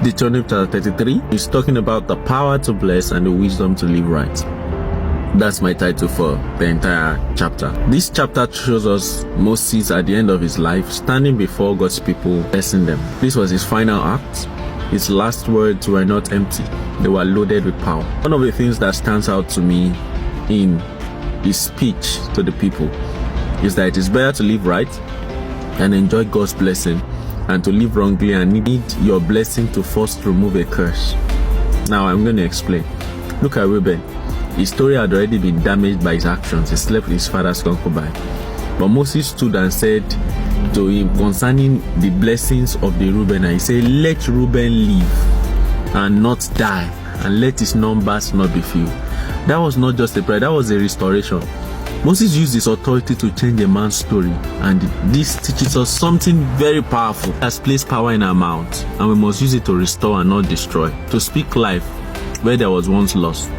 Deuteronomy chapter 33 is talking about the power to bless and the wisdom to live right. That's my title for the entire chapter. This chapter shows us Moses at the end of his life standing before God's people, blessing them. This was his final act. His last words were not empty. They were loaded with power. One of the things that stands out to me in his speech to the people is that it is better to live right and enjoy God's blessing and to live wrongly and need your blessing to first remove a curse. Now I'm going to explain. Look at Reuben. His story had already been damaged by his actions. He slept with his father's concubine. But Moses stood and said to him concerning the blessings of the Reubenite, he said, let Reuben live and not die, and let his numbers not be few. That was not just a prayer, that was a restoration. Moses used his authority to change a man's story, and this teaches us something very powerful. He has placed power in our mouth, and we must use it to restore and not destroy, to speak life where there was once lost.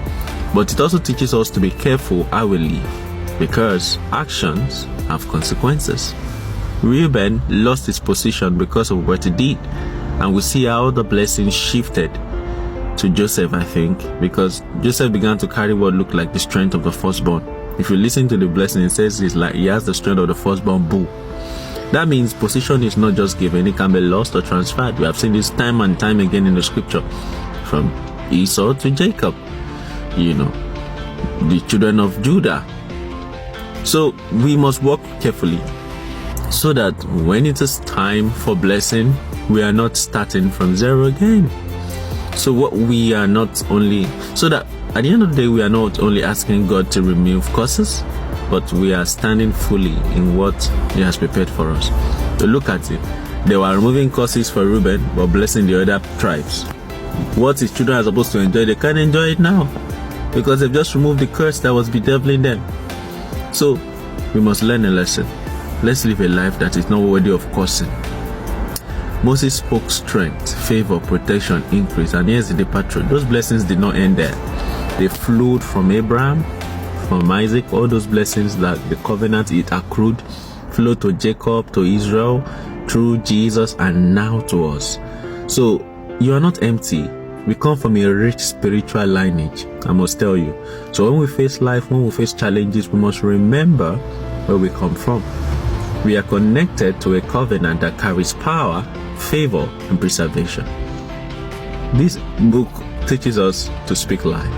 But it also teaches us to be careful how we live, because actions have consequences. Reuben lost his position because of what he did, and we see how the blessing shifted to Joseph, I think, because Joseph began to carry what looked like the strength of the firstborn. If you listen to the blessing, it says it's like he has the strength of the firstborn bull. That means position is not just given, it can be lost or transferred. We have seen this time and time again in the scripture, from Esau to Jacob, the children of Judah. So we must walk carefully so that when it is time for blessing, we are not starting from zero again. So that at the end of the day, we are not only asking God to remove curses, but we are standing fully in what He has prepared for us. So look at it. They were removing curses for Reuben, but blessing the other tribes. What his children are supposed to enjoy, they can't enjoy it now, because they've just removed the curse that was bedeviling them. So we must learn a lesson. Let's live a life that is not worthy of cursing. Moses spoke strength, favor, protection, increase, and here's the departure. Those blessings did not end there. They flowed from Abraham, from Isaac, all those blessings that the covenant it accrued, flowed to Jacob, to Israel, through Jesus, and now to us. So you are not empty. We come from a rich spiritual lineage, I must tell you. So when we face life, when we face challenges, we must remember where we come from. We are connected to a covenant that carries power, favor, and preservation. This book teaches us to speak life,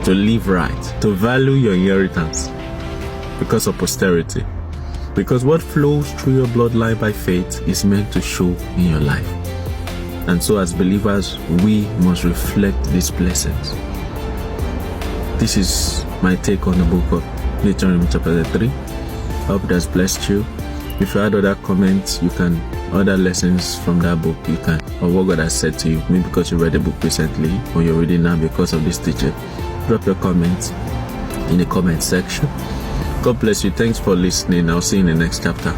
to live right, to value your inheritance because of posterity. Because what flows through your bloodline by faith is meant to show in your life. And so as believers, we must reflect these blessings. This is my take on the book of Deuteronomy chapter 3. I hope it has blessed you. If you had other comments, other lessons from that book, you can, or what God has said to you, maybe because you read the book recently, or you're reading now because of this teaching, drop your comments in the comment section. God bless you. Thanks for listening. I'll see you in the next chapter.